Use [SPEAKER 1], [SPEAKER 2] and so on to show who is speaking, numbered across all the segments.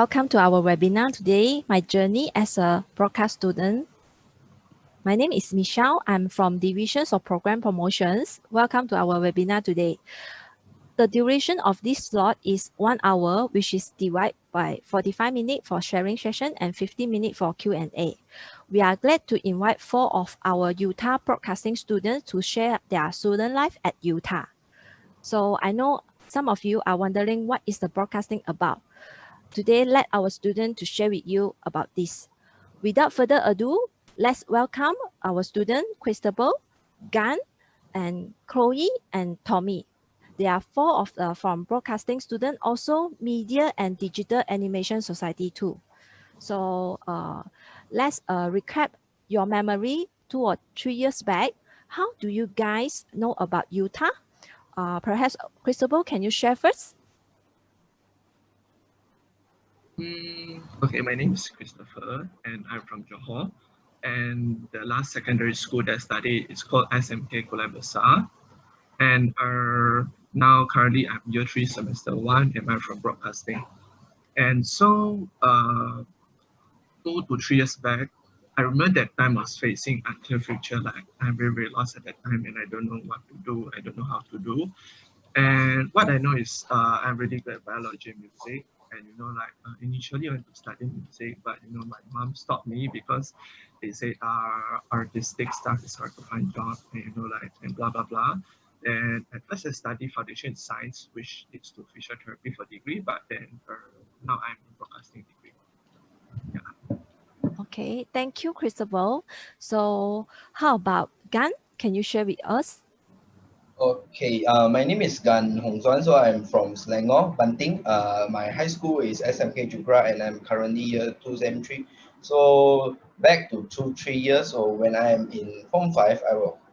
[SPEAKER 1] Welcome to our webinar today, My Journey as a Broadcast Student. My name is Michelle. I'm from Divisions of Program Promotions. Welcome to our webinar today. The duration of this slot is 1 hour, which is divided by 45 minutes for sharing session and 50 minutes for Q&A. We are glad to invite 4 of our Utah broadcasting students to share their student life at Utah. So I know some of you are wondering what is the broadcasting about. Today, let our student to share with you about this. Without further ado, let's welcome our student, Christabel, Gan, and Chloe, and Tommy. They are 4 of from broadcasting student, also Media and Digital Animation Society too. So let's recap your memory 2 or 3 years back. How do you guys know about Utah? Perhaps, Christabel, can you share first?
[SPEAKER 2] Okay, my name is Christopher and I'm from Johor. And the last secondary school that I studied is called SMK Kuala Besar. And now currently I'm year 3 semester 1 and I'm from broadcasting. And so 2 to 3 years back, I remember that time I was facing unclear future, like I'm very, very lost at that time and I don't know what to do, I don't know how to do. And what I know is I'm really good at biology and music. And initially I wanted to study music, but my mom stopped me because they say artistic stuff is hard to find job, and blah blah blah. And at first I studied foundation in science, which leads to physiotherapy for degree, but then now I'm in broadcasting degree. Yeah.
[SPEAKER 1] Okay, thank you, Christabel. So how about Gan? Can you share with us?
[SPEAKER 3] Okay, my name is Gan Hong Zuan, so I'm from Selangor, Banting. My high school is SMK Jugra, and I'm currently year 2 Sem 3. So back to 2-3 years, so when I am in Form 5,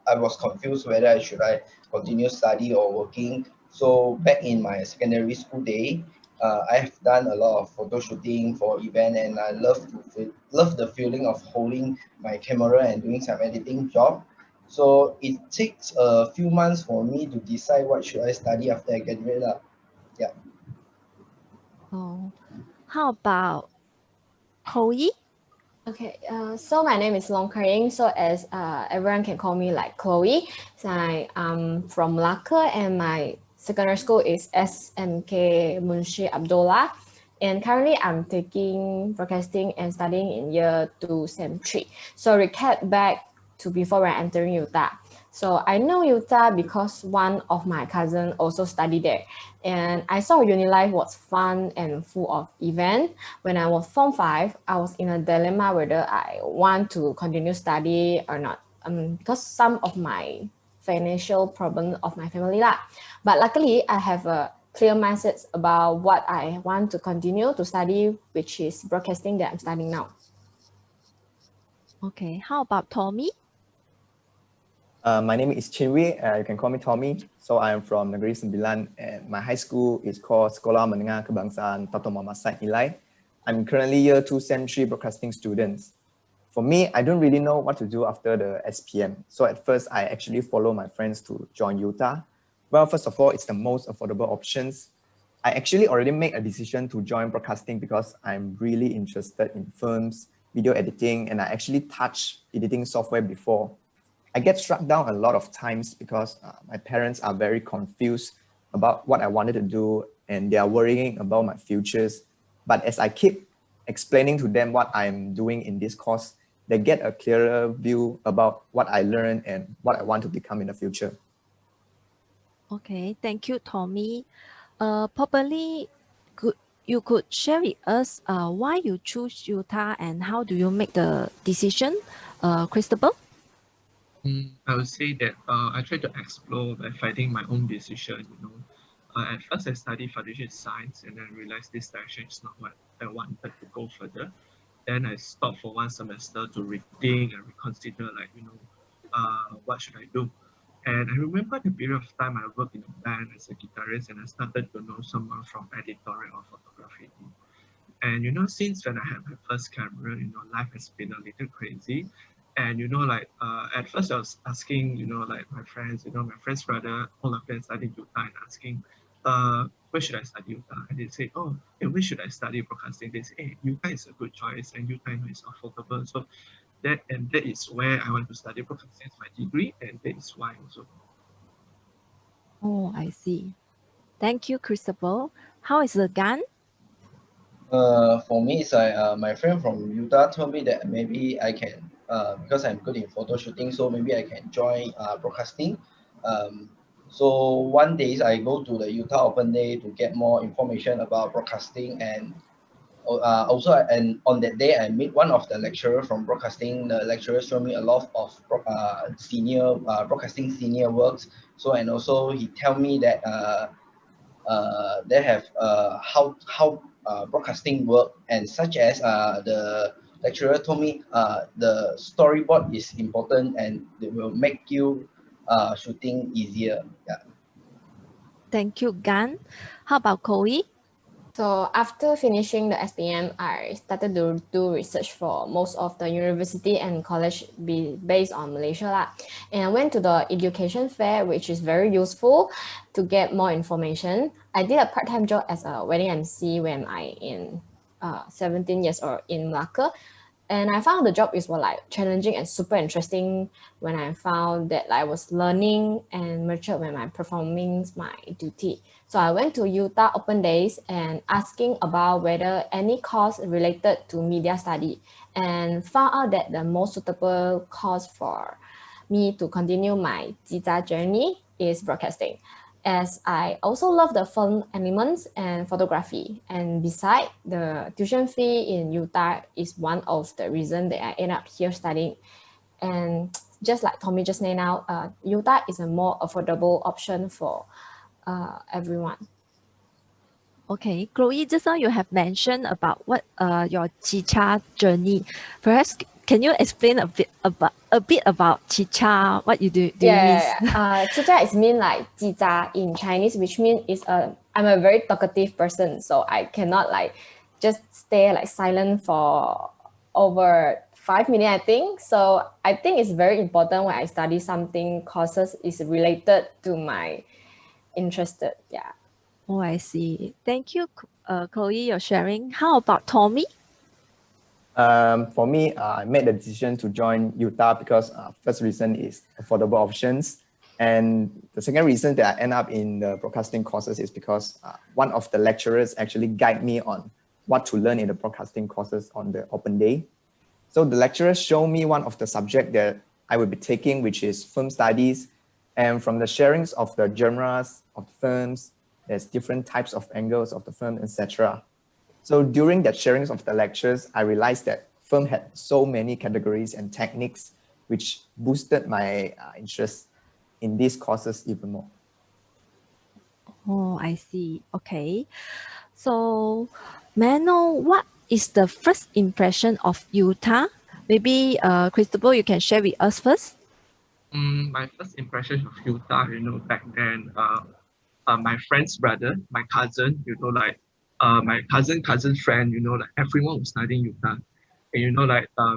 [SPEAKER 3] I was confused whether I continue study or working. So back in my secondary school day, I have done a lot of photo shooting for event, and I love the feeling of holding my camera and doing some editing job. So it takes a few months for me to decide what should I study after I graduate. Yeah.
[SPEAKER 1] Oh, how about Chloe?
[SPEAKER 4] Okay, so my name is Long Karing. So as everyone can call me like Chloe. So I'm from Malacca and my secondary school is SMK Munshi Abdullah. And currently I'm taking broadcasting and studying in year 2 Sem 3. So recap back to before when entering Utah. So I know Utah because one of my cousins also studied there. And I saw Unilife was fun and full of events. When I was Form 5, I was in a dilemma whether I want to continue study or not. Because some of my financial problems of my family lah. But luckily, I have a clear mindset about what I want to continue to study, which is broadcasting that I'm studying now.
[SPEAKER 1] Okay, how about Tommy?
[SPEAKER 5] My name is Chinwe. You can call me Tommy. So I am from Negeri Sembilan, and my high school is called Sekolah Menengah Kebangsaan Dato' Muhammad Said Lihle. I'm currently year 2 Sem 3 broadcasting students. For me, I don't really know what to do after the SPM. So at first, I actually follow my friends to join Utah. Well, first of all, it's the most affordable options. I actually already made a decision to join broadcasting because I'm really interested in films, video editing, and I actually touched editing software before. I get struck down a lot of times because my parents are very confused about what I wanted to do and they are worrying about my futures. But as I keep explaining to them what I'm doing in this course, they get a clearer view about what I learned and what I want to become in the future.
[SPEAKER 1] Okay, thank you, Tommy. Probably you could share with us why you choose Utah and how do you make the decision, Christabel?
[SPEAKER 2] I would say that I try to explore by finding my own decision. At first I studied foundation science and then realized this direction is not what I wanted to go further. Then I stopped for 1 semester to rethink and reconsider, what should I do? And I remember the period of time I worked in a band as a guitarist and I started to know someone from editorial or photography. And since when I had my first camera, life has been a little crazy. And at first I was asking, my friends, my friend's brother, all of them studying Utah and asking, where should I study Utah? And they say, oh, and where should I study broadcasting? They say, hey, Utah is a good choice, and Utah is affordable. So that is where I want to study broadcasting as my degree, and that is why also.
[SPEAKER 1] Oh, I see. Thank you, Christopher. How is the gun?
[SPEAKER 3] For me, it's like my friend from Utah told me that maybe I can, because I'm good in photo shooting, so maybe I can join broadcasting. Um, so one day I go to the Utah Open Day to get more information about broadcasting, and also and on that day I meet one of the lecturer from broadcasting. The lecturer showed me a lot of senior broadcasting senior works. So and also he tell me that they have how broadcasting work, and such as the lecturer told me the storyboard is important and it will make you shooting easier. Yeah.
[SPEAKER 1] Thank you, Gan. How about Chloe?
[SPEAKER 4] So after finishing the SPM, I started to do research for most of the university and college based on Malaysia lah. And I went to the education fair, which is very useful to get more information. I did a part-time job as a wedding MC when I in 17 years old in Malacca. And I found the job is like challenging and super interesting when I found that I was learning and matured when I'm performing my duty. So I went to Utah Open Days and asking about whether any course related to media study, and found out that the most suitable course for me to continue my Jiza journey is broadcasting, as I also love the fun elements and photography. And beside, the tuition fee in Utah is one of the reasons that I end up here studying. And just like Tommy just named out, Utah is a more affordable option for everyone.
[SPEAKER 1] Okay, Chloe, just now you have mentioned about what your chicha journey. Perhaps can you explain a bit about chicha? What you do you mean?
[SPEAKER 4] Chicha is mean like jita in Chinese, which means I'm a very talkative person, so I cannot like just stay like silent for over 5 minutes, I think. So I think it's very important when I study something courses is related to my interested. Yeah.
[SPEAKER 1] Oh, I see. Thank you, Chloe, your sharing. How about Tommy?
[SPEAKER 5] For me, I made the decision to join Utah because first reason is affordable options. And the second reason that I end up in the broadcasting courses is because one of the lecturers actually guide me on what to learn in the broadcasting courses on the open day. So the lecturer showed me one of the subject that I will be taking, which is film studies. And from the sharings of the genres of films, there's different types of angles of the film, etc. So during that sharings of the lectures, I realized that film had so many categories and techniques, which boosted my interest in these courses even more.
[SPEAKER 1] Oh, I see. Okay. So, may I know what is the first impression of Utah? Maybe, Christopher, you can share with us first.
[SPEAKER 2] My first impression of Utah, back then, my friend's brother, my cousin, my cousin's friend, like everyone was studying Utah. And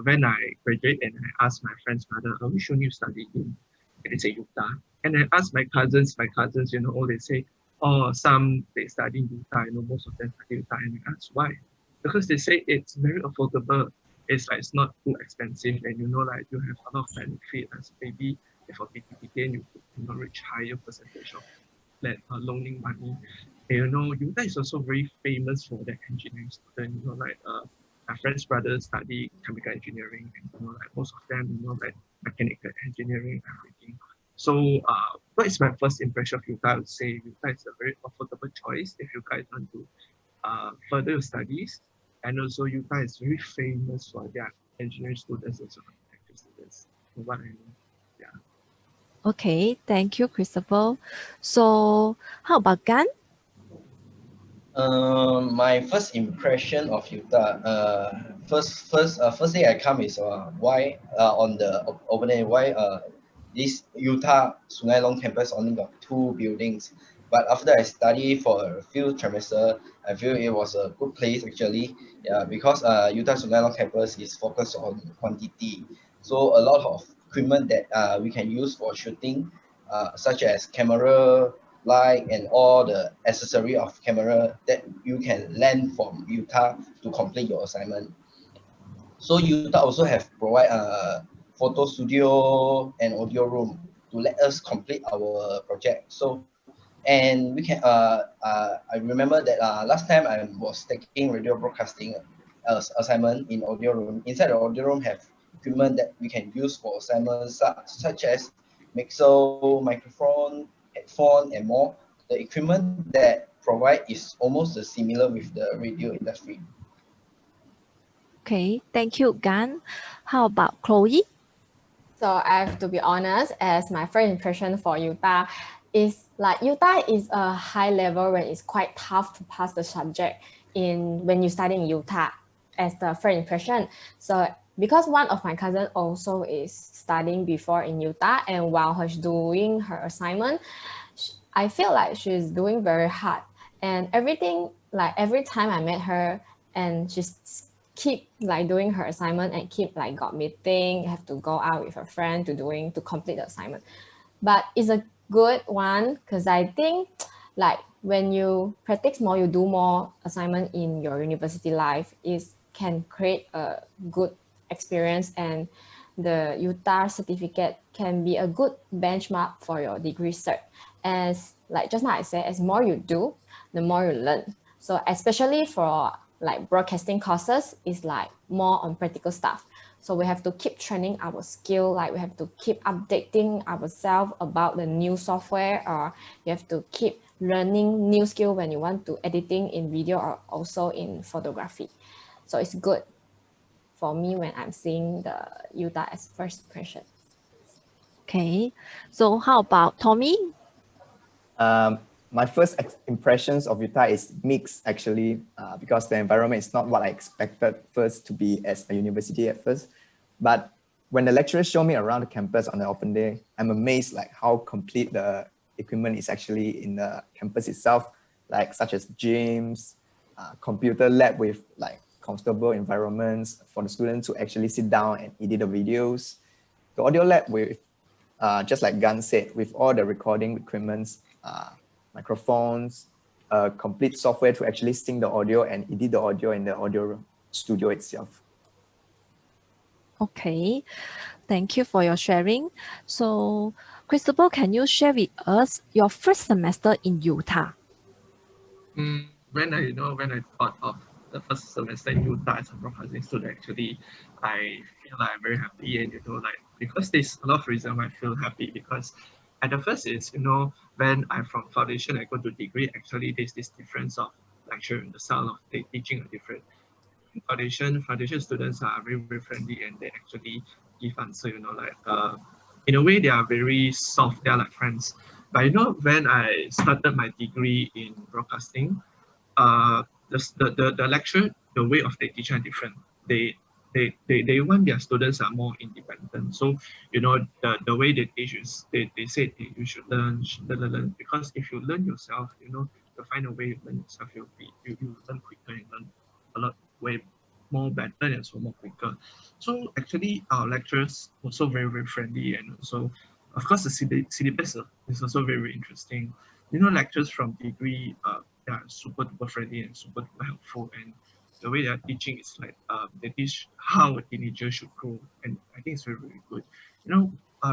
[SPEAKER 2] when I graduate and I asked my friend's brother, which one you study in? And they say Utah. And I asked my cousins, all they say, oh, some they study in Utah, most of them study Utah. And I asked why? Because they say it's very affordable. It's like it's not too expensive, and you have a lot of benefit as maybe if a BTPN you could reach higher percentage of loaning money. And, Utah is also very famous for their engineering student. My friend's brother study chemical engineering, and most of them, mechanical engineering, everything. So what is my first impression of Utah? I would say Utah is a very affordable choice if you guys want to further your studies. And also Utah is very famous for their engineering students and architecture students. From what I know. Yeah.
[SPEAKER 1] Okay, thank you, Christopher. So, how about Gan?
[SPEAKER 3] My first impression of Utah, first thing I come is why on the open day, why this Utah Sungai Long campus only got 2 buildings. But after I study for a few trimester, I feel it was a good place actually. Yeah, because Utah Sungai Long campus is focused on quantity. So a lot of equipment that we can use for shooting, such as camera, light, and all the accessory of camera that you can lend from Yuta to complete your assignment. So Yuta also have provide a photo studio and audio room to let us complete our project. So, and we can I remember that last time I was taking radio broadcasting assignment in audio room. Inside the audio room have equipment that we can use for assignments such as mixer, microphone, headphone, and more. The equipment that provide is almost similar with the radio industry.
[SPEAKER 1] Okay, thank you, Gan. How about Chloe?
[SPEAKER 4] So I have to be honest, as my first impression for Yuta is like Yuta is a high level when it's quite tough to pass the subject in when you study in Yuta as the first impression. So because one of my cousin also is studying before in Yuta, and while she's doing her assignment, I feel like she's doing very hard, and everything, like every time I met her and she's keep like doing her assignment and keep like got meeting, have to go out with a friend to complete the assignment. But it's a good one because I think like when you practice more, you do more assignment in your university life, is can create a good experience, and the Utah certificate can be a good benchmark for your degree cert. As like just now I said, as more you do, the more you learn. So especially for like broadcasting courses, is like more on practical stuff. So we have to keep training our skill, like we have to keep updating ourselves about the new software, or you have to keep learning new skill when you want to editing in video or also in photography. So it's good for me when I'm seeing the Utah as first impression.
[SPEAKER 1] Okay, so how about Tommy?
[SPEAKER 5] My first impressions of Utah is mixed actually, because the environment is not what I expected first to be as a university at first. But when the lecturers show me around the campus on the open day, I'm amazed like how complete the equipment is actually in the campus itself, like such as gyms, computer lab with like comfortable environments for the students to actually sit down and edit the videos. The audio lab with, just like Gun said, with all the recording equipments, microphones, complete software to actually sync the audio and edit the audio in the audio studio itself.
[SPEAKER 1] Okay, thank you for your sharing. So, Christopher, can you share with us your first semester in Utah?
[SPEAKER 2] When I thought of the first semester in Utah as a broadcasting student, actually, I feel like I'm very happy, and like because there's a lot of reason why I feel happy, because at the first is when I'm from foundation, I go to degree. Actually, there's this difference of lecture, the style of the teaching are different. Foundation students are very very friendly, and they actually give answer. Like in a way they are very soft. They are like friends. But when I started my degree in broadcasting, the lecture, the way of the teaching are different. They want their students are more independent. So the way they teach is they say you should learn, because if you learn yourself, you find a way to learn yourself. You learn quicker and learn a lot way more better and so more quicker. So actually our lecturers also very very friendly, and also of course the syllabus is also very very interesting. Lectures from degree, they are super duper friendly and super duper helpful, and the way they are teaching is like they teach how a teenager should grow, and I think it's very very good.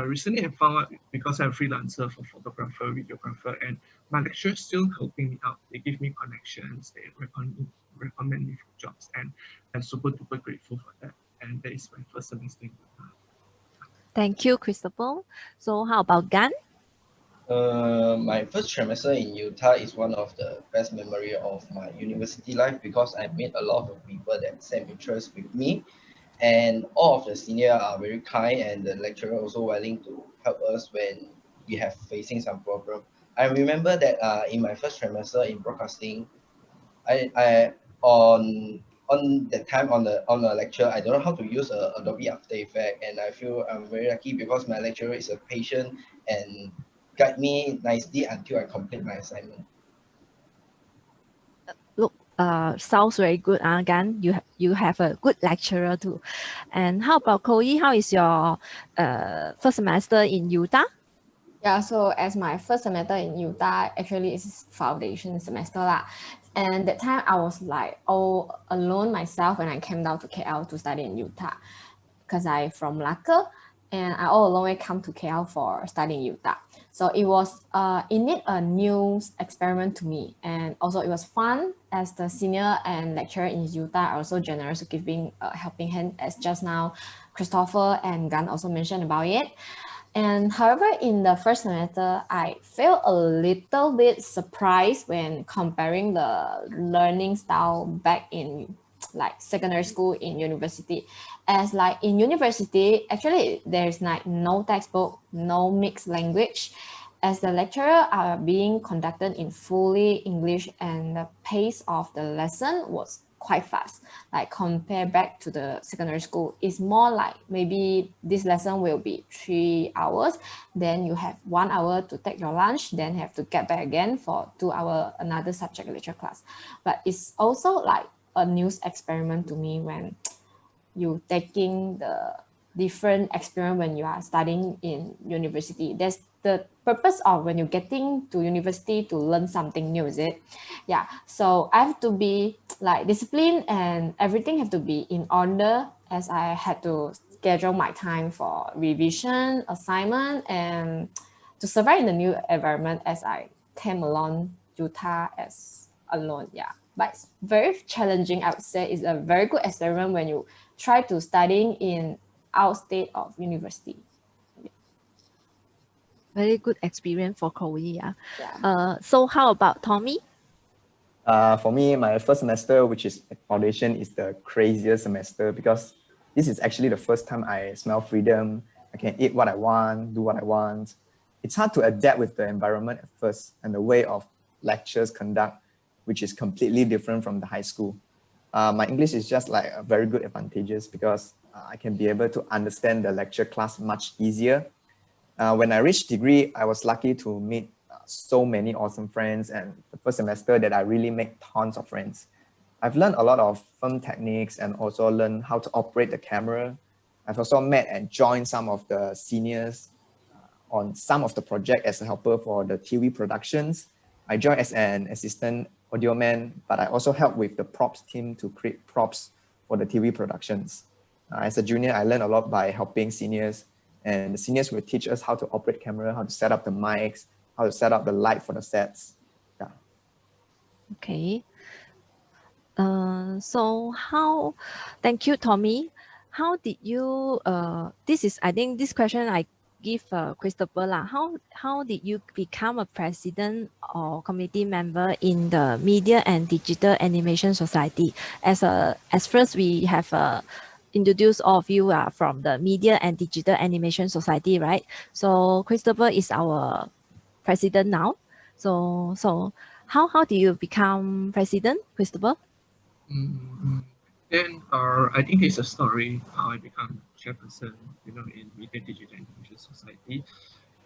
[SPEAKER 2] Recently I found out, because I'm a freelancer for photographer, videographer, and my lecturers still helping me out. They give me connections, they recommend me for jobs, and I'm super duper grateful for that. And that is my first semester in Utah.
[SPEAKER 1] Thank you, Christopher. So, how about Gan?
[SPEAKER 3] My first trimester in Utah is one of the best memory of my university life because I met a lot of people that same interest with me, and all of the senior are very kind, and the lecturer also willing to help us when we have facing some problem. I remember that in my first trimester in broadcasting, I on that time on the lecture, I don't know how to use Adobe After Effects, and I feel I'm very lucky because my lecturer is a patient and guide me nicely until I complete my assignment.
[SPEAKER 1] Look, sounds very good, Gan. You have a good lecturer too. And how about Chloe? How is your first semester in Utah?
[SPEAKER 4] Yeah, so as my first semester in Yuta, actually it's foundation semester lah. And that time I was like all alone myself when I came down to KL to study in Utah because I from Malacca and I all along way come to KL for studying Utah. So it was indeed a new experiment to me, and also it was fun as the senior and lecturer in Utah are also generous to giving a helping hand, as just now Christopher and Gan also mentioned about it. And however, in the first semester, I felt a little bit surprised when comparing the learning style back in like secondary school in university. As like in university, actually there's like no textbook, no mixed language, as the lecturer are being conducted in fully English and the pace of the lesson was quite fast. Like compare back to the secondary school, it's more like maybe this lesson will be 3 hours, then you have 1 hour to take your lunch, then have to get back again for 2 hour another subject lecture class. But it's also like a news experiment to me when you taking the different experience when you are studying in university. That's the purpose of when you're getting to university to learn something new, is it? Yeah. So I have to be like disciplined and everything have to be in order, as I had to schedule my time for revision, assignment, and to survive in the new environment as I came along Utah as alone. Yeah. But it's very challenging, I would say. It's a very good experiment when you try to studying in outstate of university.
[SPEAKER 1] Very good experience for Chloe. Yeah.
[SPEAKER 4] Yeah.
[SPEAKER 1] So how about Tommy?
[SPEAKER 5] For me, my first semester, which is foundation, is the craziest semester because this is actually the first time I smell freedom. I can eat what I want, do what I want. It's hard to adapt with the environment at first and the way of lectures conduct, which is completely different from the high school. My English is just like a very good advantages because I can be able to understand the lecture class much easier. When I reached degree, I was lucky to meet so many awesome friends, and the first semester that I really made tons of friends. I've learned a lot of film techniques and also learned how to operate the camera. I've also met and joined some of the seniors on some of the project as a helper for the TV productions. I joined as an assistant audio man, but I also helped with the props team to create props for the TV productions. As a junior, I learned a lot by helping seniors, and the seniors will teach us how to operate camera, how to set up the mics, how to set up the light for the sets. Yeah.
[SPEAKER 1] Okay. Thank you, Tommy. How did you, I think this question I give Christopher lah. How did you become a president or committee member in the Media and Digital Animation Society? As first we have introduced all of you are from the Media and Digital Animation Society, right? So Christopher is our president now. So how do you become president, Christopher?
[SPEAKER 2] Then I think it's a story how I become chairperson, in Media Digital Animation Society.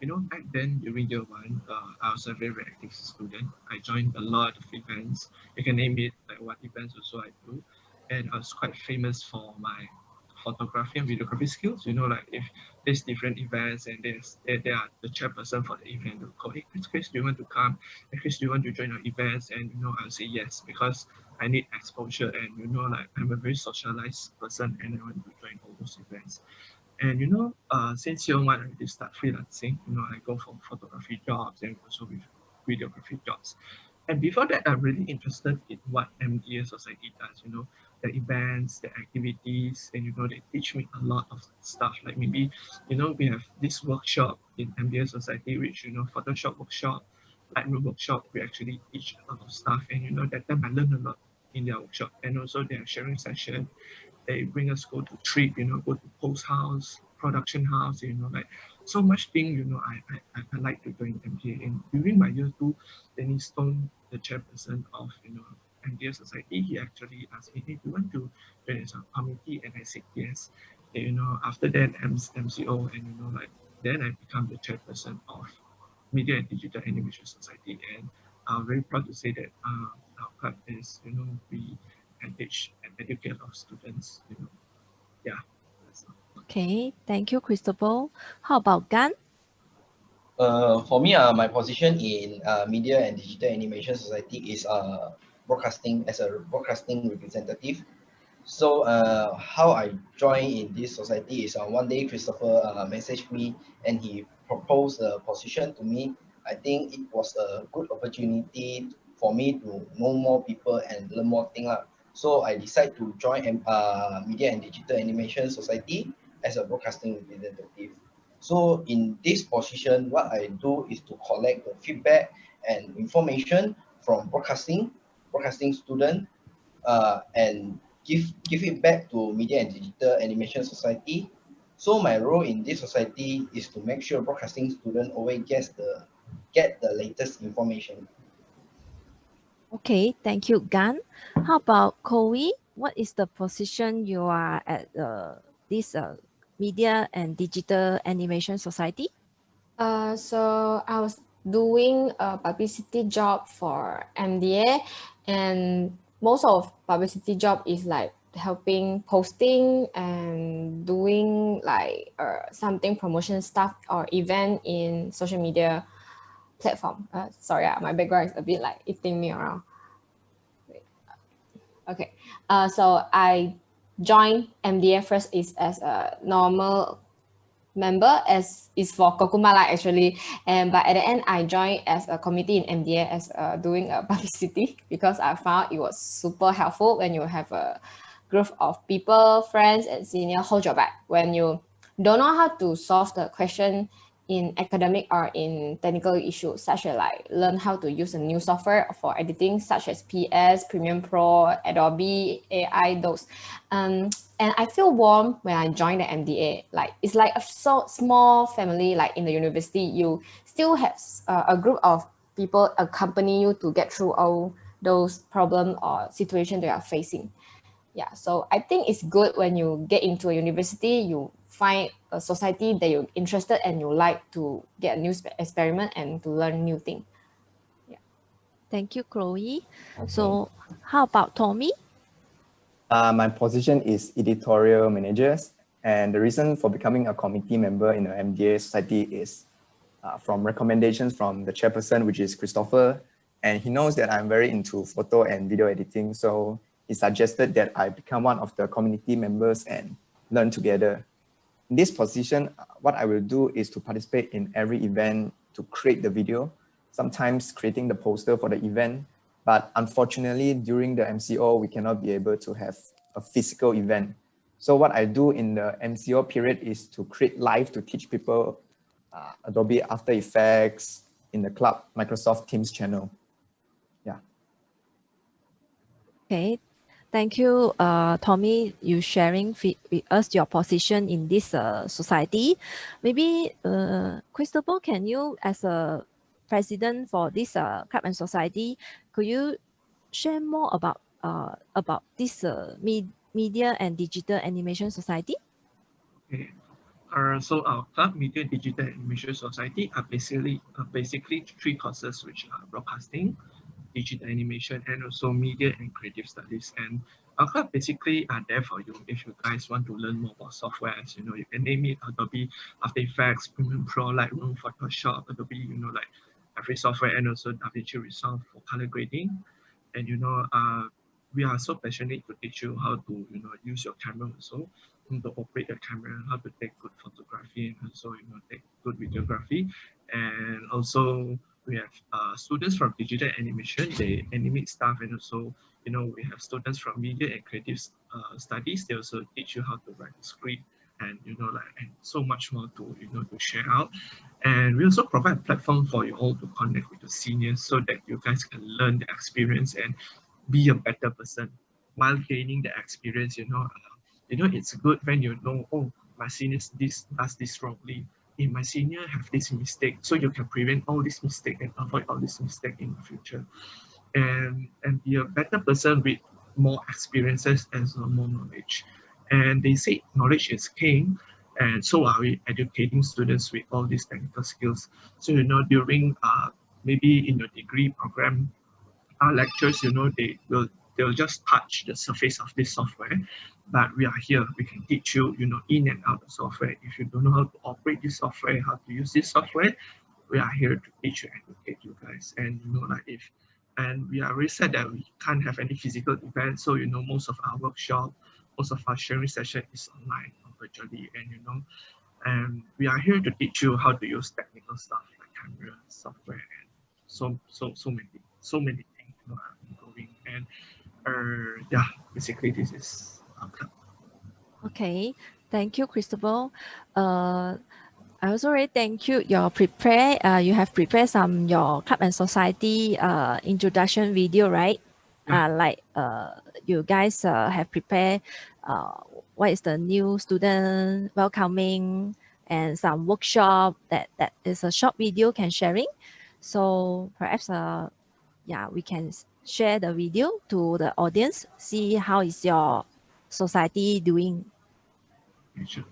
[SPEAKER 2] Back then during year one, I was a very, very active student. I joined a lot of events. You can name it like what events also I do. And I was quite famous for my photography and videography skills. Like if there's different events and they are the chairperson for the event, they'll call, hey, Chris, do you want to come? Hey, Chris, do you want to join our events? And I'll say yes because I need exposure and like I'm a very socialized person and I want to join all those events. And since year one, I already start freelancing. I go for photography jobs and also with videography jobs. And before that, I'm really interested in what MDA Society does. The events, the activities, and they teach me a lot of stuff. Like maybe, we have this workshop in MDA Society, which Photoshop workshop, Lightroom workshop. We actually teach a lot of stuff, and that time I learned a lot in their workshop, and also their sharing session. They bring us go to trip, go to post house, production house, like so much thing, I like to join MDA. And during my year two, Dennis Stone, the chairperson of, MDA Society, he actually asked me, hey, do you want to join as a committee? And I said yes. And, after that, MCO, and, like, then I become the chairperson of Media and Digital Animation Society. And I'm very proud to say that our club is, we teach and educate our students, yeah. That's all.
[SPEAKER 1] Okay, thank you, Christopher. How about Gan?
[SPEAKER 3] For me, my position in Media and Digital Animation Society is broadcasting as a broadcasting representative. So how I joined in this society is one day Christopher messaged me and he proposed a position to me. I think it was a good opportunity for me to know more people and learn more things. So I decided to join Media and Digital Animation Society as a broadcasting representative. So in this position, what I do is to collect the feedback and information from broadcasting student and give it back to Media and Digital Animation Society. So my role in this society is to make sure broadcasting student always get the latest information.
[SPEAKER 1] Okay, thank you, Gan. How about Chloe? What is the position you are at this Media and Digital Animation Society?
[SPEAKER 4] So I was doing a publicity job for MDA, and most of publicity job is like helping posting and doing like something promotion stuff or event in social media platform. Sorry, my background is a bit like eating me around. Okay, so I joined MDA first is as a normal member as is for Kokumala actually, and but at the end I joined as a committee in MDA as doing a publicity because I found it was super helpful when you have a group of people, friends and senior hold your back when you don't know how to solve the question in academic or in technical issues, such as like learn how to use a new software for editing such as PS, Premiere Pro, Adobe, AI, those. And I feel warm when I joined the MDA. Like it's like a so small family. Like in the university, you still have a group of people accompany you to get through all those problems or situations they are facing. Yeah, so I think it's good when you get into a university, you find a society that you're interested and you like to get a new experiment and to learn new things.
[SPEAKER 1] Thank you, Chloe. So how about Tommy?
[SPEAKER 5] My position is editorial managers, and the reason for becoming a committee member in the MDA society is from recommendations from the chairperson, which is Christopher, and he knows that I'm very into photo and video editing, so he suggested that I become one of the community members and learn together. In this position, what I will do is to participate in every event to create the video, sometimes creating the poster for the event. But unfortunately, during the MCO, we cannot be able to have a physical event. So what I do in the MCO period is to create live to teach people Adobe After Effects in the Club Microsoft Teams channel. Yeah.
[SPEAKER 1] Okay, thank you, Tommy, you sharing with us your position in this society. Maybe, Christopher, can you, as a president for this club and society, could you share more about this Media and Digital Animation Society?
[SPEAKER 2] Okay. So our Club Media Digital Animation Society are basically three courses, which are broadcasting, digital animation, and also media and creative studies. And our club basically are there for you if you guys want to learn more about software. As you know, you can name it Adobe After Effects, Premiere Pro, Lightroom, Photoshop, Adobe, like every software, and also DaVinci Resolve for color grading. And we are so passionate to teach you how to use your camera also, to operate your camera, how to take good photography, and also take good videography. And also we have students from digital animation, they animate stuff, and also we have students from media and creative studies. They also teach you how to write a script, and and so much more to share out. And we also provide a platform for you all to connect with the seniors so that you guys can learn the experience and be a better person while gaining the experience. It's good when oh, my seniors does this wrongly. If my senior have this mistake, so you can prevent all this mistake and avoid all this mistake in the future, and be a better person with more experiences and more knowledge. And they say knowledge is king, and so are we educating students with all these technical skills. So during maybe in your degree program, our lectures, they'll just touch the surface of this software, but we are here. We can teach you, in and out of software. If you don't know how to operate this software, how to use this software, we are here to teach you and educate you guys. And and we are very sad that we can't have any physical events. So most of our workshop, most of our sharing session is online or virtually, and we are here to teach you how to use technical stuff like camera, software, and so many things are ongoing. And yeah, basically this is our club.
[SPEAKER 1] Okay, thank you, Christopher. I also really thank you. You have prepared some your club and society introduction video, right? You guys have prepared what is the new student welcoming and some workshop that is a short video can sharing. So perhaps yeah, we can share the video to the audience, see how is your society doing.
[SPEAKER 2] Sure.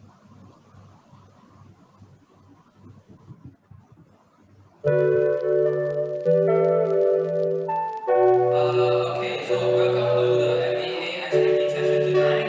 [SPEAKER 6] Okay, so welcome to the MBA activity session tonight.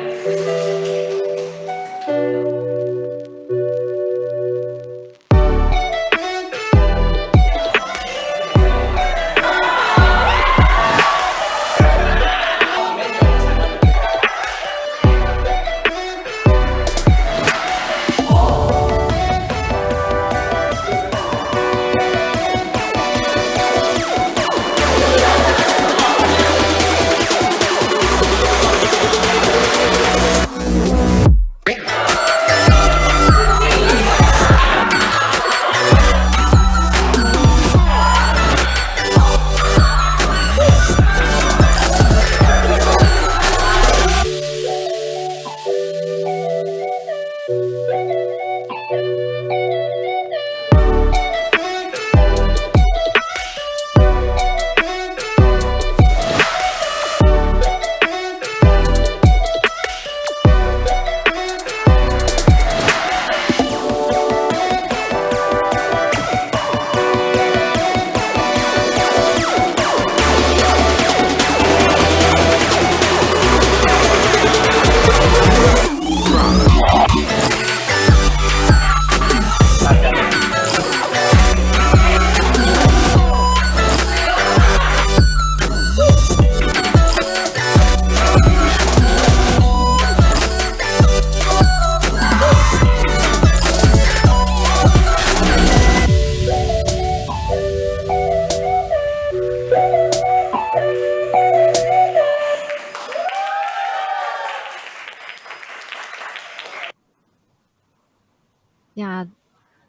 [SPEAKER 1] Yeah,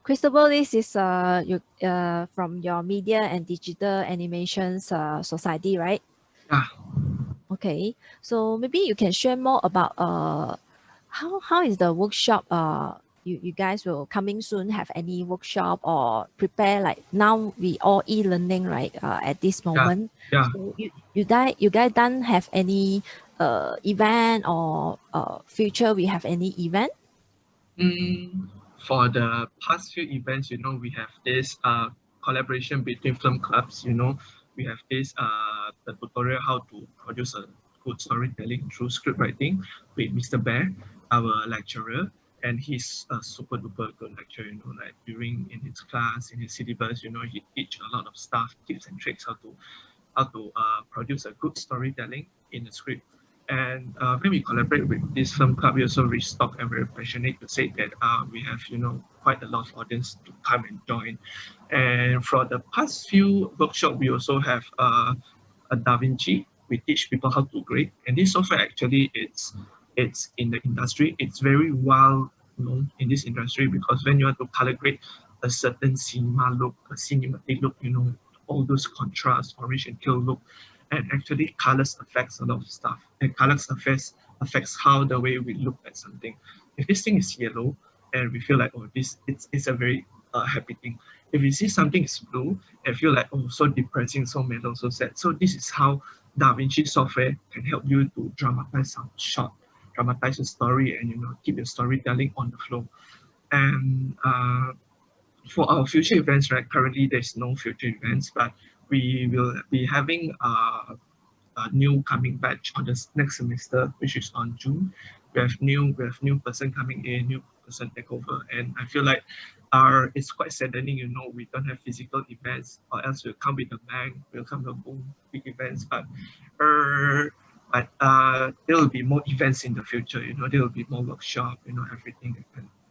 [SPEAKER 1] Christopher, this is from your media and digital animations society, right?
[SPEAKER 2] Yeah.
[SPEAKER 1] Okay, so maybe you can share more about how is the workshop? You guys will coming soon have any workshop or prepare like now we all e-learning right at this moment.
[SPEAKER 2] Yeah.
[SPEAKER 1] So you guys don't have any event or future we have any event?
[SPEAKER 2] For the past few events, we have this collaboration between film clubs. We have this the tutorial how to produce a good storytelling through script writing with Mr. Bear, our lecturer, and he's a super duper good lecturer. Like during in his class, in his syllabus, he teach a lot of stuff, tips and tricks how to produce a good storytelling in the script. And when we collaborate with this film club, we also restock and very passionate to say that we have quite a lot of audience to come and join. And for the past few workshop, we also have a Da Vinci. We teach people how to grade, and this software actually it's in the industry. It's very well known in this industry because when you want to color grade a certain cinema look, a cinematic look, all those contrast, orange and teal look, and actually colors affects a lot of stuff. And colors affects how the way we look at something. If this thing is yellow and we feel like it's a very happy thing. If we see something is blue and feel like so depressing, so mellow, so sad. So this is how Da Vinci software can help you to dramatize some shot, dramatize a story, and keep your storytelling on the flow. And for our future events, right? Currently, there's no future events, but we will be having a new coming batch on the next semester, which is on June. we have new person coming in, new person take over, and I feel like it's quite saddening, we don't have physical events, or else we'll come with a bang, we'll come with boom, big events, there will be more events in the future, there will be more workshop, everything,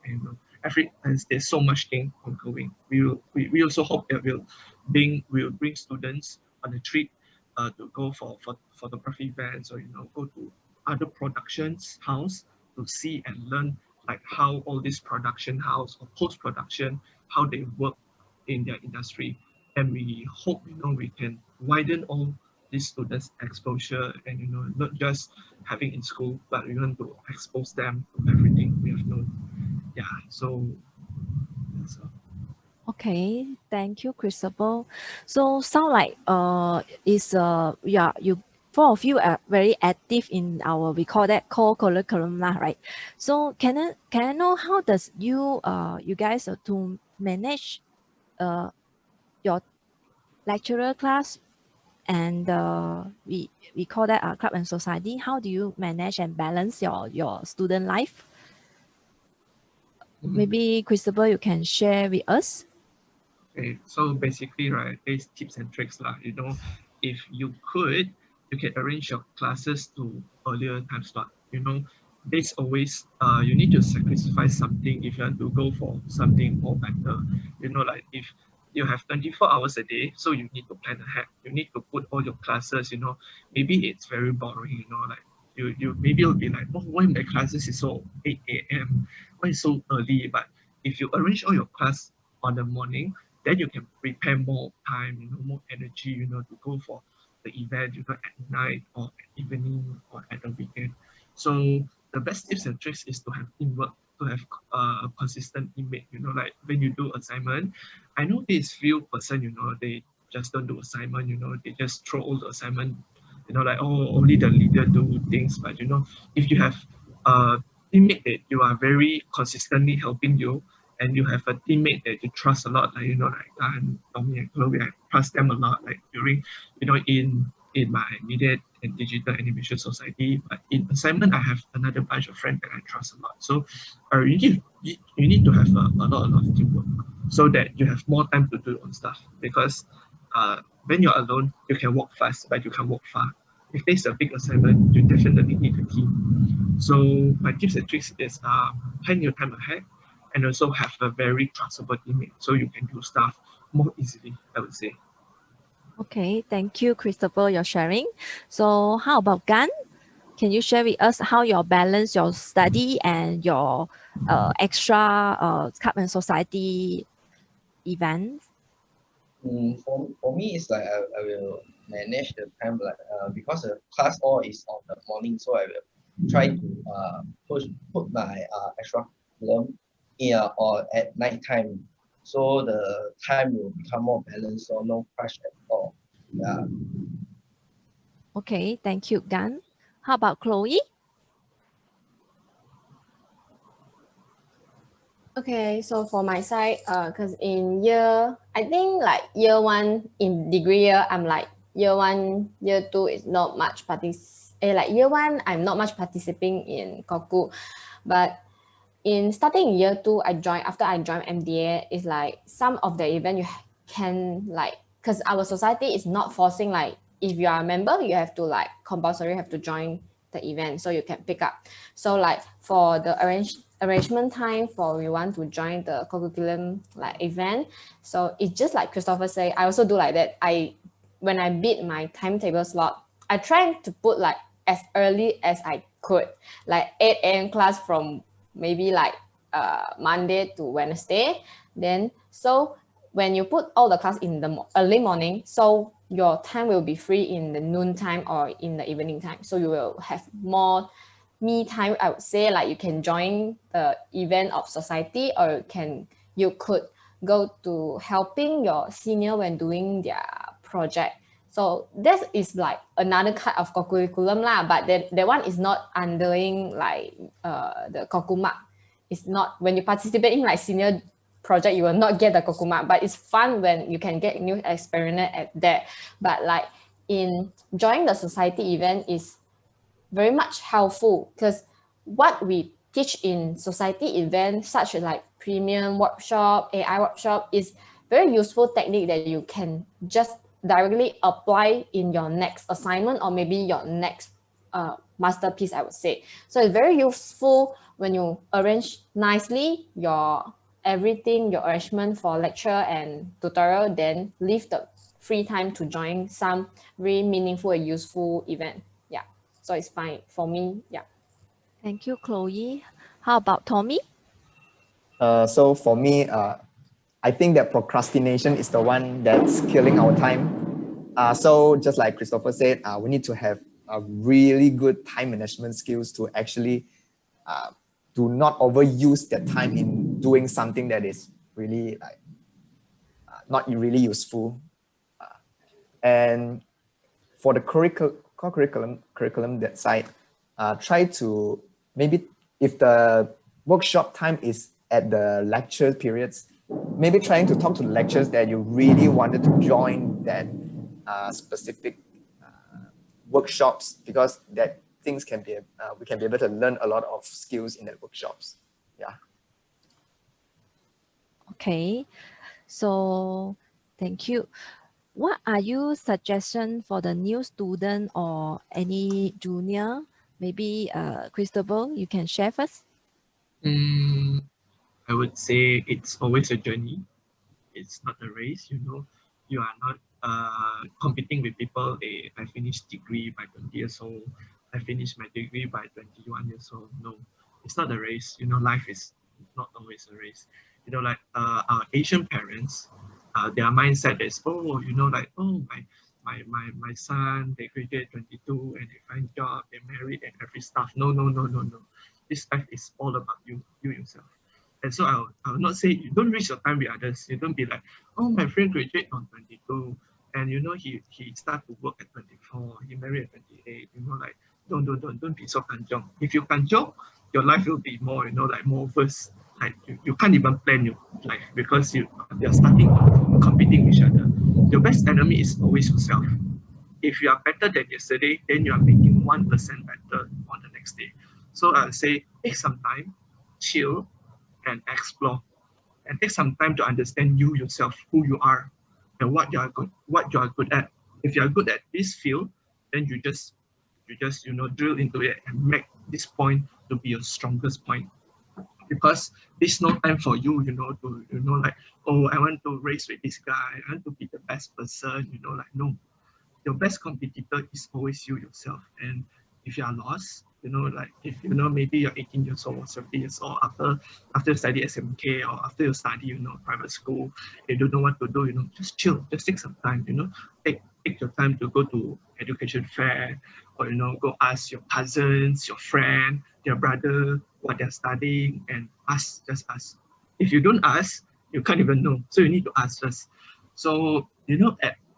[SPEAKER 2] and there's so much thing ongoing. We also hope that we'll bring students on a trip to go for photography events, or go to other productions house to see and learn like how all this production house or post-production, how they work in their industry. And we hope we can widen all these students exposure, and not just having in school, but we want to expose them to everything we have known. Yeah, so that's all.
[SPEAKER 1] Okay, thank you, Christopher. So sound like you four of you are very active in our, we call that core curriculum lah, right? So can I know how does you guys to manage your lecturer class, and we call that club and society. How do you manage and balance your student life? Maybe Christopher, you can share with us.
[SPEAKER 2] Okay, so basically, right, there's tips and tricks lah. If you could, you can arrange your classes to earlier time slot. There's always you need to sacrifice something if you want to go for something more better. Like if you have 24 hours a day, so you need to plan ahead. You need to put all your classes. Maybe it's very boring. Like you maybe you'll be like, oh, why my classes is so 8 a.m. Why is so early? But if you arrange all your class on the morning, then you can prepare more time, more energy, to go for the event, at night or at evening or at the weekend. So the best tips and tricks is to have teamwork, to have a consistent teammate. Like when you do assignment, I know these few person, they just don't do assignment, they just throw all the assignment, like, oh, only the leader do things. But if you have a teammate that you are very consistently helping you, and you have a teammate that you trust a lot, like Tommy and Chloe, I trust them a lot. Like during, in my media and digital animation society, but in assignment, I have another bunch of friends that I trust a lot. So, you need to have a lot of teamwork, so that you have more time to do your own stuff. Because when you're alone, you can walk fast, but you can't walk far. If there's a big assignment, you definitely need a team. So my tips and tricks is plan your time ahead, and also have a very trustable teammate, so you can do stuff more easily, I would say.
[SPEAKER 1] Okay, thank you, Christopher, your sharing. So how about Gan? Can you share with us how you balance your study and your extra club and society events?
[SPEAKER 3] For me, it's like I will manage the time, like because the class all is on the morning, so I will try to put my extra curriculum or at night time, so the time will become more balanced, so no crash at all. Yeah.
[SPEAKER 1] Okay, thank you, Gan. How about Chloe?
[SPEAKER 4] Okay, so for my side, because I think like year one in degree year, I'm like year one, year two is not much like year one, I'm not much participating in Koku, but in starting in year two, after I joined MDA, is like some of the event you can like, because our society is not forcing like, if you are a member, you have to like compulsory have to join the event so you can pick up. So like for the arrangement time for we want to join the curriculum like event, so it's just like Christopher say, I also do like that. When I bid my timetable slot, I try to put like as early as I could, like 8 a.m. class from maybe like Monday to Wednesday. Then so when you put all the class in the early morning, so your time will be free in the noon time or in the evening time. So you will have more me time, I would say. Like you can join the event of society, or you could go to helping your senior when doing their project. So this is like another kind of curriculum lah, but that one is not underlying like the Kokuma. It's not when you participate in like senior project, you will not get the Kokuma, but it's fun when you can get new experience at that. But like in joining the society event is very much helpful, because what we teach in society events such as like premium workshop, AI workshop is very useful technique that you can just directly apply in your next assignment or maybe your next masterpiece, I would say. So it's very useful when you arrange nicely your everything, your arrangement for lecture and tutorial, then leave the free time to join some really meaningful and useful event. Yeah, so it's fine for me. Yeah.
[SPEAKER 1] Thank you, Chloe. How about Tommy?
[SPEAKER 5] So for me, I think that procrastination is the one that's killing our time. So just like Christopher said, we need to have a really good time management skills to actually do not overuse that time in doing something that is really like not really useful. And for the curriculum that side, try to maybe if the workshop time is at the lecture periods, maybe trying to talk to the lecturers that you really wanted to join that specific workshops, because that things can be we can be able to learn a lot of skills in that workshops. Yeah.
[SPEAKER 1] Okay, so thank you. What are your suggestions for the new student or any junior? Maybe Christopher, you can share first.
[SPEAKER 2] I would say it's always a journey. It's not a race, you know. You are not competing with people. I finished degree by 20 years old. I finished my degree by 21 years old. No, it's not a race. You know, life is not always a race. You know, like our Asian parents, their mindset is, oh, you know, like, oh, my son, they graduate 22 and they find job, they married and every stuff. No, no, no, no, no. This life is all about you yourself. And so I'll not say you don't waste your time with others. You don't be like, oh, my friend graduated on 22, and you know he start to work at 24, he married at 28. You know, like don't be so kanjong. If you kanjong, your life will be more, you know, like more worse. Like you can't even plan your life because you're starting competing with each other. Your best enemy is always yourself. If you are better than yesterday, then you are making 1% better on the next day. So I'll say take some time, chill, and explore, and take some time to understand you yourself, who you are, and what you are good at. If you are good at this field, then you just drill into it and make this point to be your strongest point. Because there's no time for you, to like, oh, I want to race with this guy, I want to be the best person, like, no, your best competitor is always you yourself. And if you are lost, like if maybe you're 18 years old or 17 years old after you study SMK, or after you study, private school, you don't know what to do, just chill, just take some time, take your time to go to education fair, or go ask your cousins, your friend, your brother what they're studying, and just ask. If you don't ask, you can't even know. So you need to ask first. So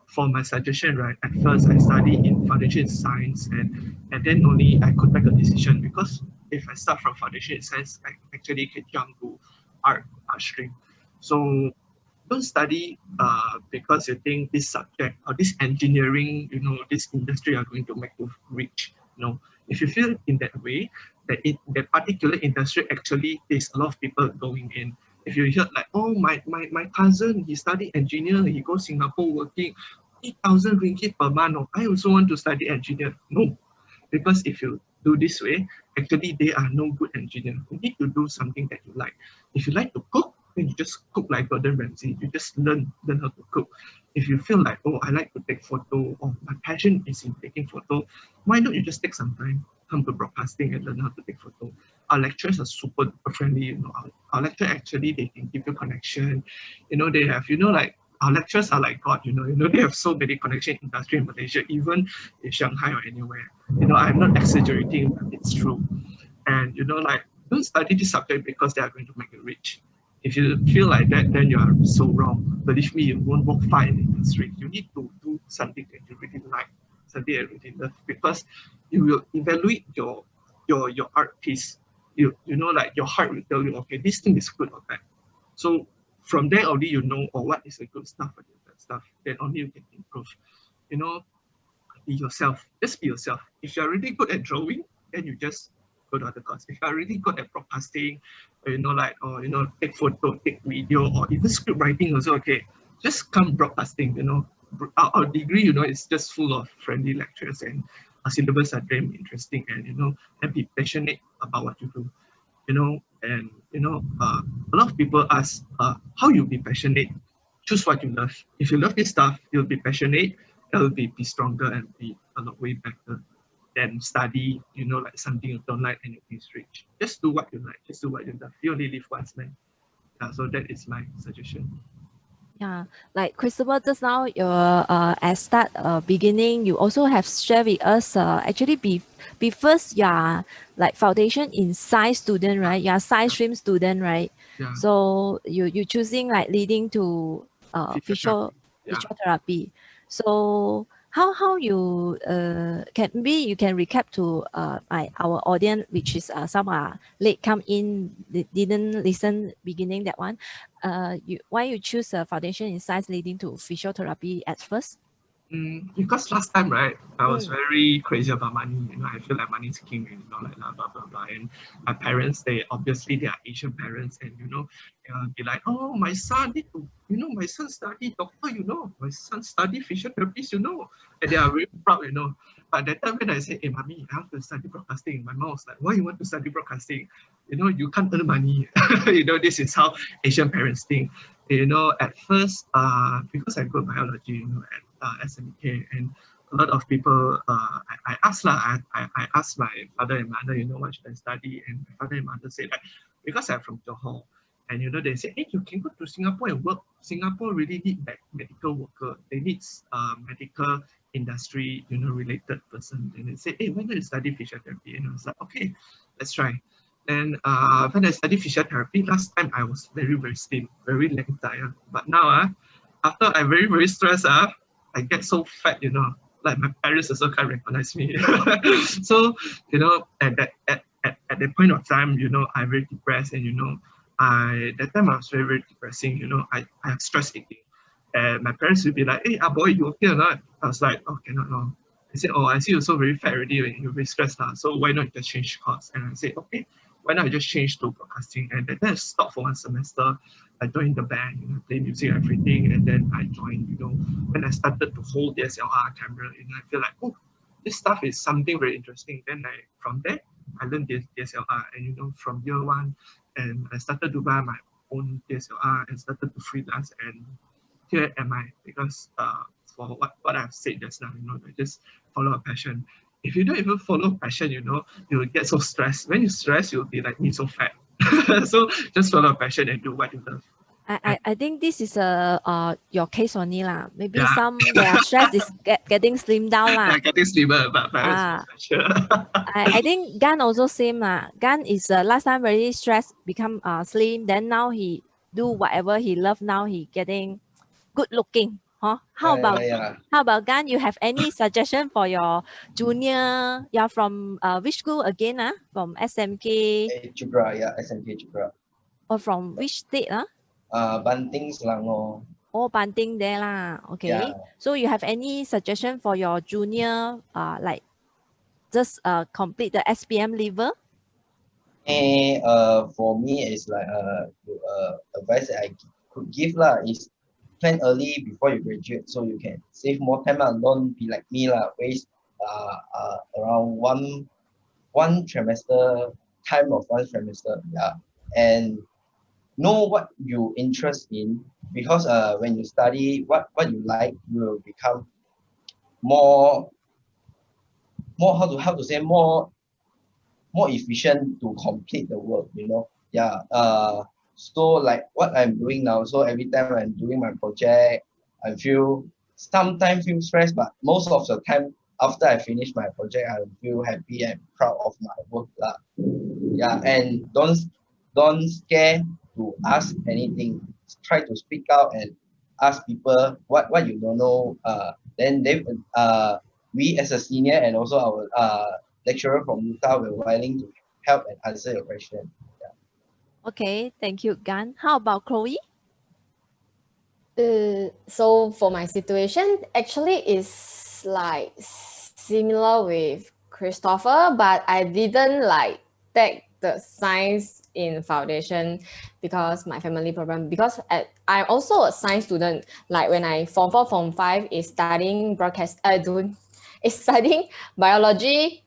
[SPEAKER 2] for my suggestion, right, at first I studied in foundation in science, and then only I could make a decision, because if I start from foundation in science, I actually can jump to art stream. So don't study because you think this subject or this engineering, this industry are going to make you rich. No, if you feel in that way, that particular industry actually there's a lot of people going in. If you hear like, oh, my cousin, he studied engineer, he goes Singapore working 8,000 ringgit per month. Oh, I also want to study engineer. No, because if you do this way, actually they are no good engineer. You need to do something that you like. If you like to cook, then you just cook like Gordon Ramsay. You just learn how to cook. If you feel like, oh, I like to take photo, or my passion is in taking photo, why don't you just take some time, come to broadcasting and learn how to take photo? Our lecturers are super friendly. Our lecturer actually, they can give you connection. They have, like, our lecturers are like God. They have so many connection in industry in Malaysia, even in Shanghai or anywhere. I'm not exaggerating, but it's true. And like, don't study this subject because they are going to make you rich. If you feel like that, then you are so wrong. Believe me, you won't walk far in the industry. You need to do something that you really like, something that you really love, because you will evaluate your art piece. Like your heart will tell you, okay, this thing is good or bad. So from there only what is a good stuff and bad stuff. Then only you can improve. Be yourself. Just be yourself. If you're really good at drawing, then you just go to other course. If you are really good at broadcasting, like, or, take photo, take video, or even script writing also, okay, just come broadcasting, Our degree, is just full of friendly lectures, and our syllabus are very interesting, and be passionate about what you do, and, a lot of people ask, how you be passionate? Choose what you love. If you love this stuff, you'll be passionate, you'll be stronger and be a lot way better than study, like something you don't like and you can switch. Just do what you like, just do what you love. You only live once, man. Yeah, so that is my suggestion.
[SPEAKER 1] Yeah, like Christopher, just now your at start beginning, you also have shared with us actually be first you are like foundation in science student, right? You are science stream student, right?
[SPEAKER 2] Yeah.
[SPEAKER 1] So you choosing like leading to physiotherapy. So how you you can recap to our audience, which is some are late come in, didn't listen beginning that one. Why you choose a foundation in science leading to physiotherapy at first?
[SPEAKER 2] Because last time, right, I was very crazy about money. I feel like money is king, like blah, blah, blah, blah. And my parents, they are Asian parents, and, be like, oh, my son need to, my son study doctor, my son study physiotherapist, and they are very proud, But that time when I said, hey, mommy, I have to study broadcasting, my mom was like, why you want to study broadcasting? You can't earn money. This is how Asian parents think. At first, because I go biology, at SMK, and a lot of people, I asked I asked my father and mother, what should I study? And my father and mother said that because I'm from Johor, and they say, hey, you can go to Singapore and work. Singapore really need medical worker. They need medical industry, related person. And they say, hey, why don't you study physiotherapy? And I was like, okay, let's try. And when I studied physiotherapy, last time I was very, very slim, very lengthy. But now, after I'm very, very stressed, I get so fat, like my parents also can't recognize me. So, at that point of time, I'm very depressed, and, that time I was very, very depressing, I have stress eating. And my parents would be like, hey, boy, you okay or not? I was like, oh, cannot, no. They said, oh, I see you're so very fat already and you're very stressed now. So why not you just change course? And I said, okay, why not I just change to broadcasting? And then I stopped for one semester. I joined the band, play music, everything. And then I joined, when I started to hold DSLR camera, I feel like, oh, this stuff is something very interesting. Then from there, I learned DSLR. And, from year one, and I started to buy my own DSLR and started to freelance. And here am I, because for what I've said just now, I just follow a passion. If you don't even follow passion, you'll get so stressed. When you stress, you'll be like me, so fat. So just follow a passion and do what you love.
[SPEAKER 1] I think this is your case only lah. Maybe
[SPEAKER 2] Yeah.
[SPEAKER 1] some their stress is getting slimmed down lah.
[SPEAKER 2] Yeah, getting slimmer, but sure.
[SPEAKER 1] I think Gan also same lah. Gan is last time very stressed, become slim. Then now he do whatever he love. Now he getting good looking. Huh? How about Gan? You have any suggestion for your junior? You're from which school again? From SMK?
[SPEAKER 3] Jupra, yeah, SMK Jupra.
[SPEAKER 1] Or from which state?
[SPEAKER 3] Banting, Selangor.
[SPEAKER 1] Oh, Banting there lah. Okay.
[SPEAKER 3] Yeah.
[SPEAKER 1] So you have any suggestion for your junior? Like just complete the SPM level?
[SPEAKER 3] For me, it's like advice that I could give lah is plan early before you graduate so you can save more time lah. Don't be like me lah, waste around one trimester time of one trimester. Yeah, and know what you interest in, because when you study what you like, you will become more how to say more efficient to complete the work, Yeah. So like what I'm doing now, so every time I'm doing my project, I sometimes feel stressed, but most of the time after I finish my project, I feel happy and proud of my work lah. Yeah, and don't scare to ask anything. Try to speak out and ask people what you don't know. Then we as a senior and also our lecturer from Yuta were willing to help and answer your question. Yeah.
[SPEAKER 1] Okay, thank you, Gan. How about Chloe?
[SPEAKER 4] So for my situation, actually is like similar with Christopher, but I didn't like take the science in foundation because my family program, because I'm also a science student. Like when I form 4, form 5 is studying studying biology,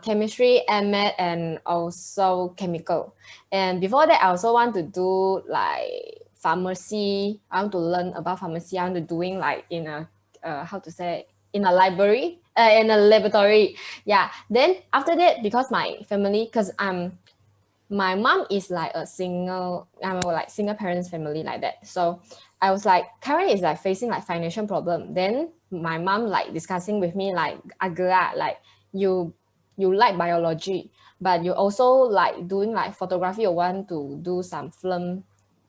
[SPEAKER 4] chemistry, and math, and also chemical. And before that, I also want to do like pharmacy. I want to learn about pharmacy. I want to doing like in a how to say, in a library, in a laboratory. Yeah. Then after that, because my family, because my mom is like a single, I'm like single parents family like that. So I was like, currently is like facing like financial problem. Then my mom like discussing with me like, Agla, like you like biology, but you also like doing like photography or want to do some film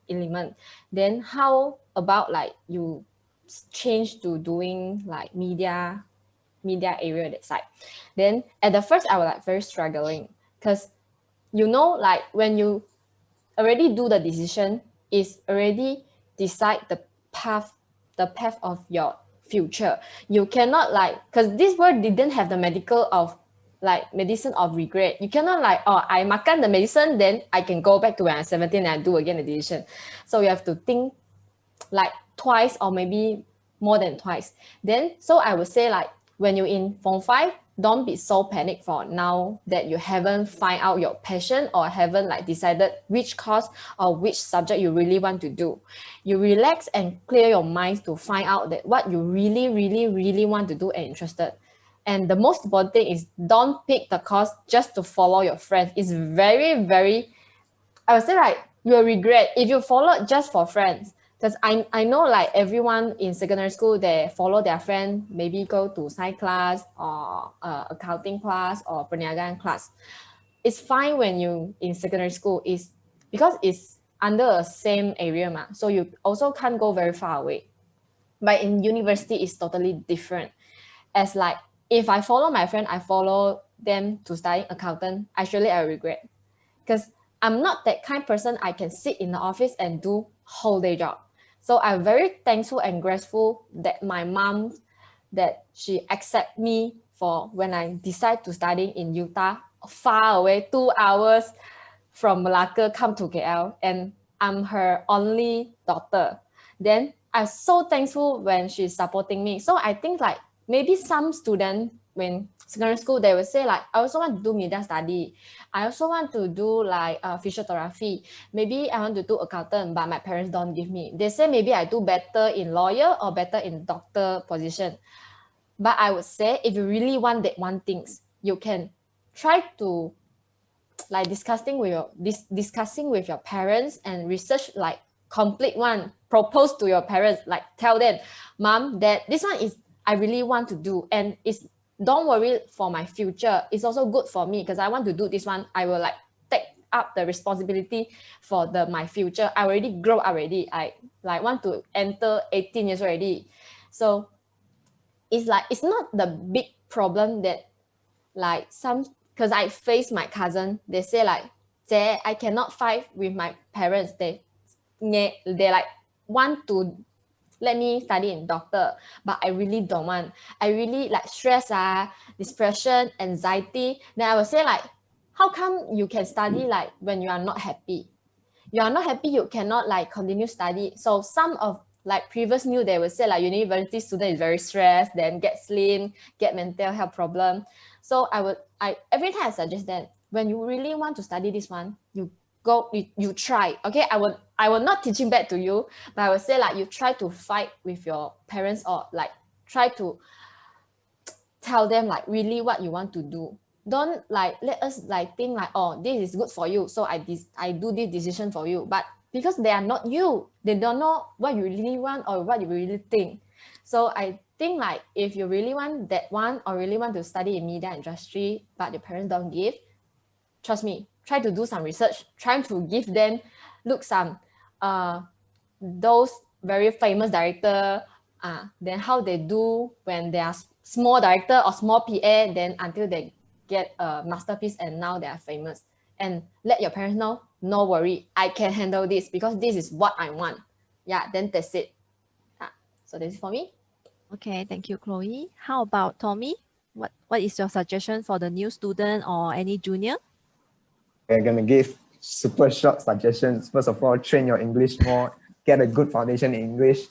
[SPEAKER 4] element. Then how about like you change to doing like media area that side. Then at the first I was like very struggling because like when you already do the decision, is already decide the path of your future. You cannot like, because this world didn't have the medical of like medicine of regret. You cannot like, oh, I makan the medicine, then I can go back to when I'm 17 and do again the decision. So you have to think like twice or maybe more than twice. Then, so I would say like when you're in form 5, don't be so panic for now that you haven't find out your passion or haven't like decided which course or which subject you really want to do. You relax and clear your mind to find out that what you really, really, really want to do and interested. And the most important thing is don't pick the course just to follow your friends. It's very, very, I would say like you'll regret if you follow just for friends. Because I know like everyone in secondary school, they follow their friend, maybe go to science class or accounting class or perniagaan class. It's fine when you in secondary school is because it's under the same area ma, so you also can't go very far away. But in university, it's totally different. As like if I follow my friend, I follow them to study accountant, actually I regret because I'm not that kind of person I can sit in the office and do whole day job. So I'm very thankful and grateful that my mom, that she accept me for when I decide to study in Utah, far away, 2 hours from Malacca, come to KL, and I'm her only daughter. Then I'm so thankful when she's supporting me. So I think like maybe some student when secondary school, they will say like, I also want to do media study. I also want to do like physiotherapy. Maybe I want to do accountant, but my parents don't give me. They say maybe I do better in lawyer or better in doctor position. But I would say if you really want that one things, you can try to like discussing with your parents and research like complete one, propose to your parents, like tell them, mom, dad, this one is I really want to do, and it's don't worry for my future, it's also good for me because I want to do this one. I will like take up the responsibility for my future. I already grow already. I like want to enter 18 years already. So it's like it's not the big problem that like some, because I face my cousin, they say like, I cannot fight with my parents. They like want to let me study in doctor, but I really don't want. I really like stress, depression, anxiety. Then I will say like, how come you can study like when you are not happy? You are not happy, you cannot like continue study. So some of like previous news, they will say like university student is very stressed, then get slim, get mental health problem. So I every time I suggest that when you really want to study this one, you go, you try. Okay, I will not teaching back to you, but I will say like you try to fight with your parents or like try to tell them like really what you want to do. Don't like let us like think like, oh, this is good for you, so I do this decision for you. But because they are not you, they don't know what you really want or what you really think. So I think like if you really want that one or really want to study in media industry but your parents don't give, trust me, try to do some research, trying to give them look some those very famous director, then how they do when they are small director or small PA, then until they get a masterpiece and now they are famous. And let your parents know, no worry, I can handle this because this is what I want. Yeah, then that's it. So this is for me.
[SPEAKER 1] Okay, thank you, Chloe. How about Tommy? What is your suggestion for the new student or any junior?
[SPEAKER 5] We're going to give super short suggestions. First of all, train your English more, get a good foundation in English,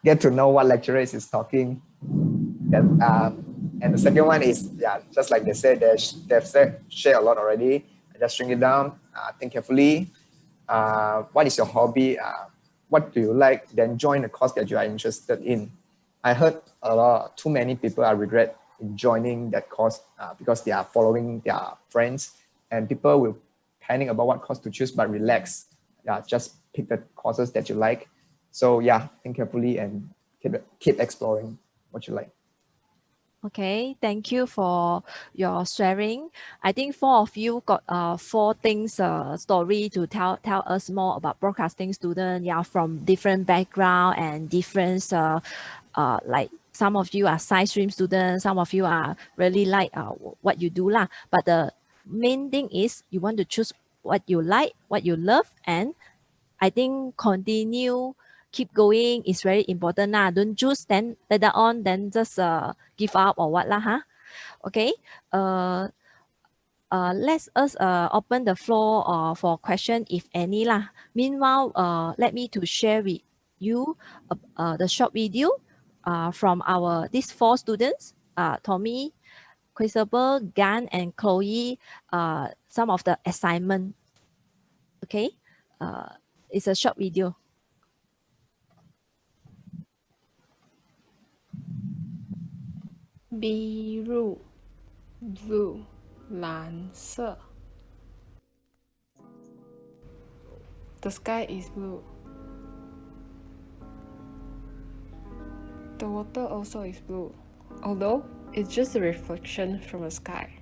[SPEAKER 5] get to know what lecturer is talking. And the second one is, yeah, just like they said, they've shared a lot already. Just shrink it down, think carefully. What is your hobby? What do you like? Then join the course that you are interested in. I heard too many people are regret joining that course because they are following their friends, and people will panic about what course to choose, but relax. Yeah, just pick the courses that you like. So yeah, think carefully and keep exploring what you like.
[SPEAKER 1] Okay, thank you for your sharing. I think four of you got four things story to tell us more about broadcasting student. Yeah, from different background and different like some of you are science stream students, some of you are really like what you do lah. But the main thing is you want to choose what you like, what you love, and I think continue keep going is very important lah. Don't choose then later on then just give up or what lah, huh? Okay. Let's us open the floor for question if any lah. Meanwhile, let me to share with you the short video from our these four students, Tommy, Christopher, Gan, and Chloe. Some of the assignment. Okay. It's a short video.
[SPEAKER 7] ，blue blue 蓝色。The sky is blue. The water also is blue, although it's just a reflection from the sky.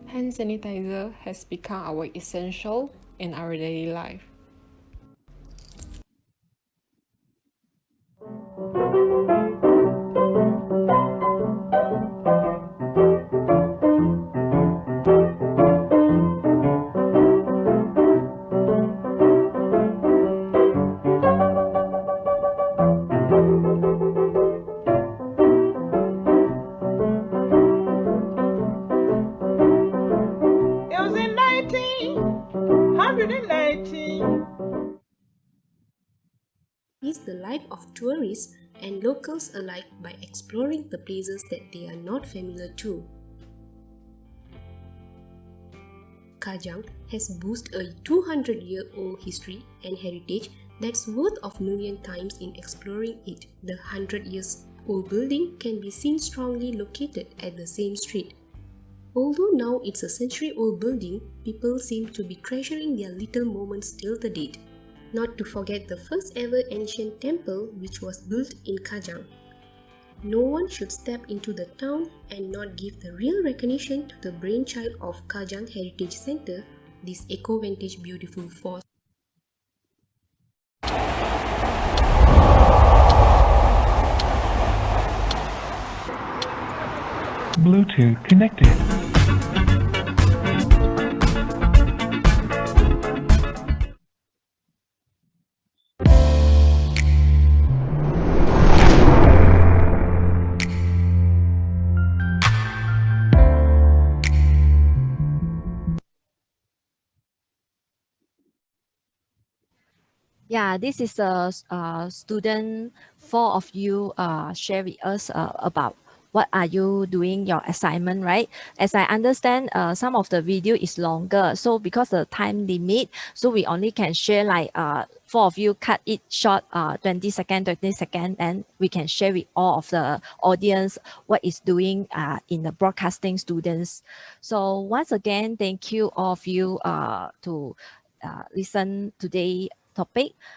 [SPEAKER 7] Hand sanitizer has become our essential in our daily life.
[SPEAKER 8] Is the life of tourists and locals alike by exploring the places that they are not familiar to. Kajang has boasted a 200-year-old history and heritage that's worth of million times in exploring it. The 100-year-old building can be seen strongly located at the same street. Although now it's a century-old building, people seem to be treasuring their little moments till the date. Not to forget the first ever ancient temple which was built in Kajang. No one should step into the town and not give the real recognition to the brainchild of Kajang Heritage Center, this eco-vintage beautiful fort.
[SPEAKER 9] Bluetooth connected.
[SPEAKER 1] Yeah, this is a student. Four of you share with us about what are you doing your assignment, right? As I understand, some of the video is longer. So because the time limit, so we only can share like four of you cut it short, 20 second, and we can share with all of the audience what is doing in the broadcasting students. So once again, thank you all of you to listen today topic.